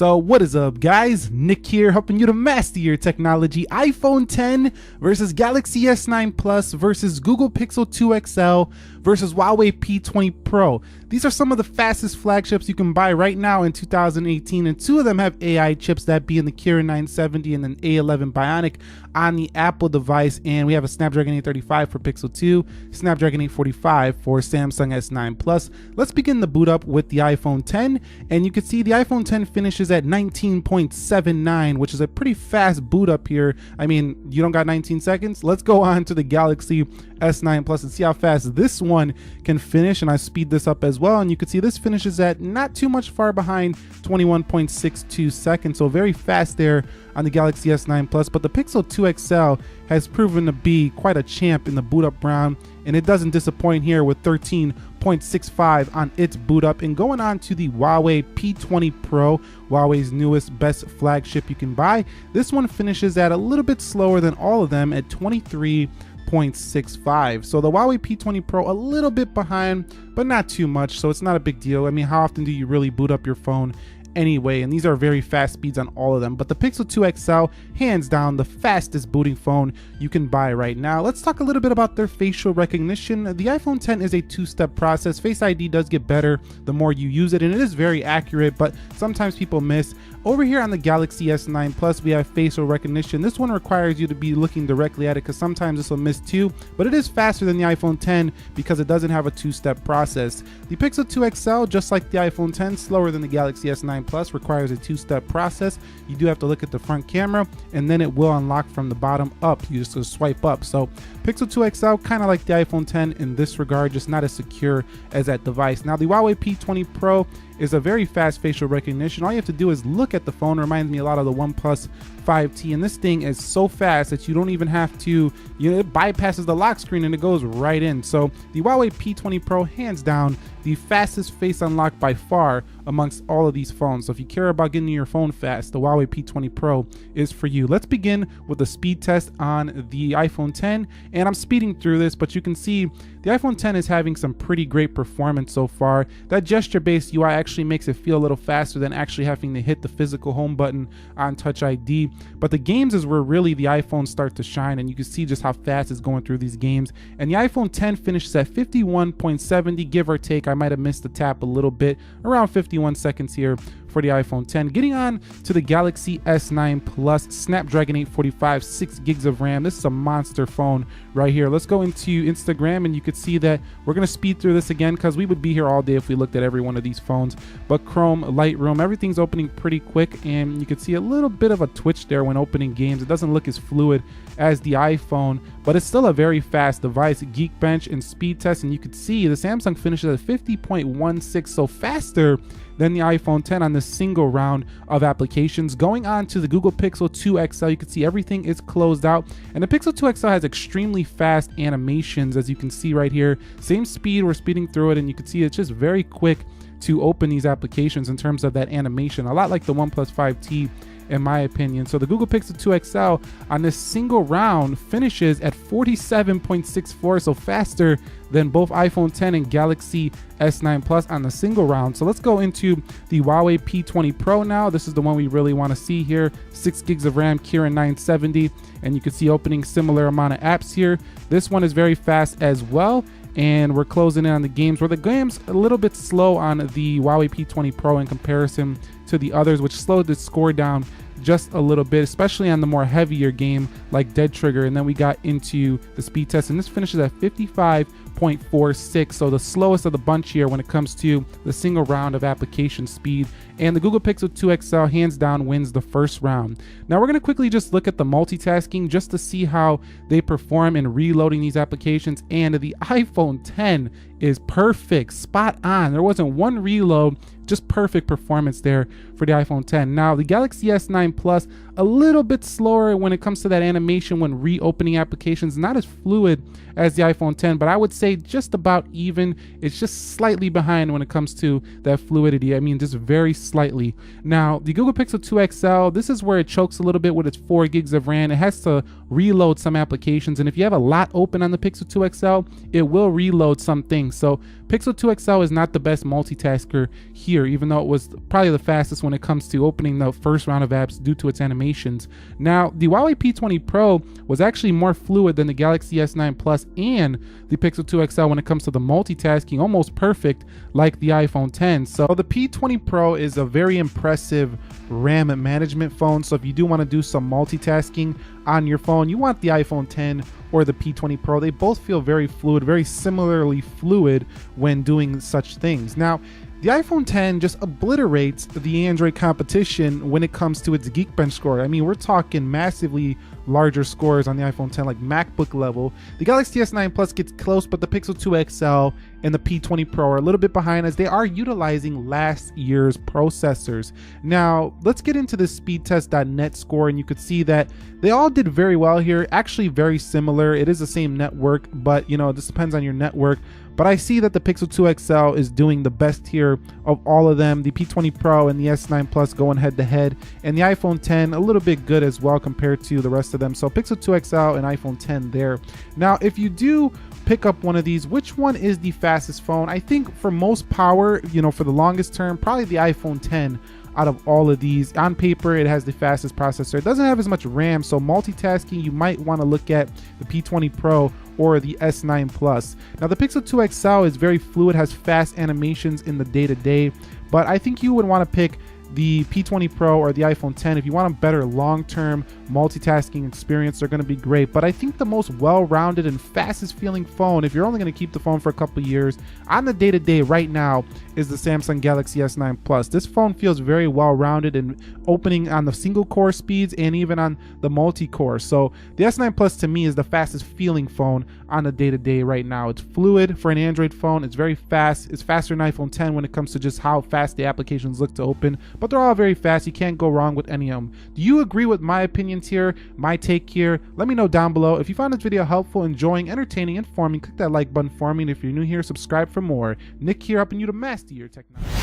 So what is up, guys? Nick here, helping you to master your technology. iPhone 10 versus Galaxy S9 Plus versus Google Pixel 2 XL versus Huawei P20 Pro. These are some of the fastest flagships you can buy right now in 2018, and two of them have AI chips, that being the Kirin 970 and an A11 Bionic on the Apple device. And we have a Snapdragon 835 for Pixel 2, Snapdragon 845 for Samsung S9 Plus. Let's begin the boot up with the iPhone 10, and you can see the iPhone 10 finishes at 19.79, which is a pretty fast boot up here. I mean, you don't got 19 seconds? Let's go on to the Galaxy S9 Plus and see how fast this one can finish, and I speed this up as well, and you can see this finishes at not too much far behind, 21.62 seconds, so very fast there on the Galaxy S9 Plus. But the Pixel 2 XL has proven to be quite a champ in the boot up round, and it doesn't disappoint here with 13.65 on its boot up. And going on to the Huawei P20 Pro, Huawei's newest best flagship you can buy, this one finishes at a little bit slower than all of them at 23.65. So the Huawei P20 Pro a little bit behind, but not too much, so it's not a big deal. I mean, how often do you really boot up your phone anyway? And these are very fast speeds on all of them. But the Pixel 2 XL, hands down the fastest booting phone you can buy right now. Let's talk a little bit about their facial recognition. The iPhone 10 is a two-step process. Face ID does get better the more you use it, and it is very accurate, but sometimes people miss. Over here on the Galaxy S9 Plus, we have facial recognition. This one requires you to be looking directly at it, because sometimes this will miss too, but it is faster than the iPhone 10 because it doesn't have a two-step process. The Pixel 2 XL, just like the iPhone 10, slower than the Galaxy S9 Plus, requires a two-step process. You do have to look at the front camera, and then it will unlock from the bottom up. You just swipe up. So Pixel 2 XL, kind of like the iPhone 10 in this regard, just not as secure as that device. Now the Huawei P20 Pro is a very fast facial recognition. All you have to do is look at the phone. It reminds me a lot of the OnePlus 5T, and this thing is so fast that you don't even have to, it bypasses the lock screen and it goes right in. So the Huawei P20 Pro, hands down, the fastest face unlock by far amongst all of these phones. So if you care about getting your phone fast, the Huawei P20 Pro is for you. Let's begin with the speed test on the iPhone 10, and I'm speeding through this, but you can see the iPhone 10 is having some pretty great performance so far. That gesture-based UI actually makes it feel a little faster than actually having to hit the physical home button on Touch ID. But the games is where really the iPhones start to shine, and you can see just how fast it's going through these games. And the iPhone 10 finishes at 51.70, give or take. I might have missed the tap a little bit, around 51 seconds here for the iPhone 10. Getting on to the Galaxy S9 Plus, Snapdragon 845, 6 gigs of RAM. This is a monster phone right here. Let's go into Instagram, and you could see that we're going to speed through this again because we would be here all day if we looked at every one of these phones. But Chrome, Lightroom, everything's opening pretty quick, and you can see a little bit of a twitch there when opening games. It doesn't look as fluid as the iPhone, but it's still a very fast device. Geekbench and speed test, and you could see the Samsung finishes at 50.16, so faster than the iPhone 10 on this single round of applications. Going on to the Google Pixel 2 XL, you can see everything is closed out, and the Pixel 2 XL has extremely fast animations, as you can see right here. Same speed, we're speeding through it, and you can see it's just very quick to open these applications in terms of that animation, a lot like the OnePlus 5T in my opinion. So the Google Pixel 2 XL on this single round finishes at 47.64, so faster than both iPhone 10 and Galaxy S9 Plus on the single round. So let's go into the Huawei P20 Pro now. This is the one we really want to see here. 6 gigs of RAM, Kirin 970, and you can see opening similar amount of apps here. This one is very fast as well, and we're closing in on the games, where the game's a little bit slow on the Huawei P20 Pro in comparison to the others, which slowed the score down just a little bit, especially on the more heavier game like Dead Trigger. And then we got into the speed test, and this finishes at 55.46, so the slowest of the bunch here when it comes to the single round of application speed. And the Google Pixel 2 XL hands down wins the first round. Now we're going to quickly just look at the multitasking just to see how they perform in reloading these applications. And the iPhone 10 is perfect, spot on. There wasn't one reload, just perfect performance there for the iPhone 10. Now the Galaxy S9 Plus, a little bit slower when it comes to that animation when reopening applications, not as fluid as the iPhone 10, but I would say just about even. It's just slightly behind when it comes to that fluidity. I mean, just very slightly. Now the Google Pixel 2 XL, this is where it chokes a little bit with its 4 gigs of RAM. It has to reload some applications, and if you have a lot open on the Pixel 2 XL, it will reload some things. So Pixel 2 XL is not the best multitasker here, even though it was probably the fastest when it comes to opening the first round of apps due to its animations. Now, the Huawei P20 Pro was actually more fluid than the Galaxy S9 Plus and the Pixel 2 XL when it comes to the multitasking, almost perfect like the iPhone 10. So the P20 Pro is a very impressive RAM management phone. So if you do want to do some multitasking on your phone, you want the iPhone 10 or the P20 Pro. They both feel very fluid, very similarly fluid when doing such things. Now, the iPhone 10 just obliterates the Android competition when it comes to its Geekbench score. I mean, we're talking massively larger scores on the iPhone 10, like MacBook level. The Galaxy S9 Plus gets close, but the Pixel 2 XL and the P20 Pro are a little bit behind as they are utilizing last year's processors. Now, let's get into the speedtest.net score, and you could see that they all did very well here, actually very similar. It is the same network, but you know, this depends on your network. But I see that the Pixel 2 XL is doing the best here of all of them. The P20 Pro and the S9 Plus going head to head, and the iPhone 10 a little bit good as well compared to the rest of them. So Pixel 2 XL and iPhone 10 there. Now, if you do pick up one of these, which one is the fastest phone? I think for most power, you know, for the longest term, probably the iPhone 10 out of all of these. On paper, it has the fastest processor. It doesn't have as much RAM, so multitasking, you might want to look at the P20 Pro or the S9 Plus. Now, the Pixel 2 XL is very fluid, has fast animations in the day-to-day, but I think you would want to pick the P20 Pro or the iPhone 10 if you want a better long-term multitasking experience. They're going to be great, but I think the most well-rounded and fastest feeling phone, if you're only going to keep the phone for a couple years on the day-to-day right now, is the Samsung Galaxy S9 Plus. This phone feels very well-rounded and opening on the single core speeds and even on the multi-core. So the S9 Plus to me is the fastest feeling phone on the day-to-day right now. It's fluid for an Android phone. It's very fast. It's faster than iPhone 10 when it comes to just how fast the applications look to open, but they're all very fast. You can't go wrong with any of them. Do you agree with my opinions here, my take here? Let me know down below. If you found this video helpful, enjoying, entertaining, informing, click that like button for me. And if you're new here, subscribe for more. Nick here, helping you to master your technology.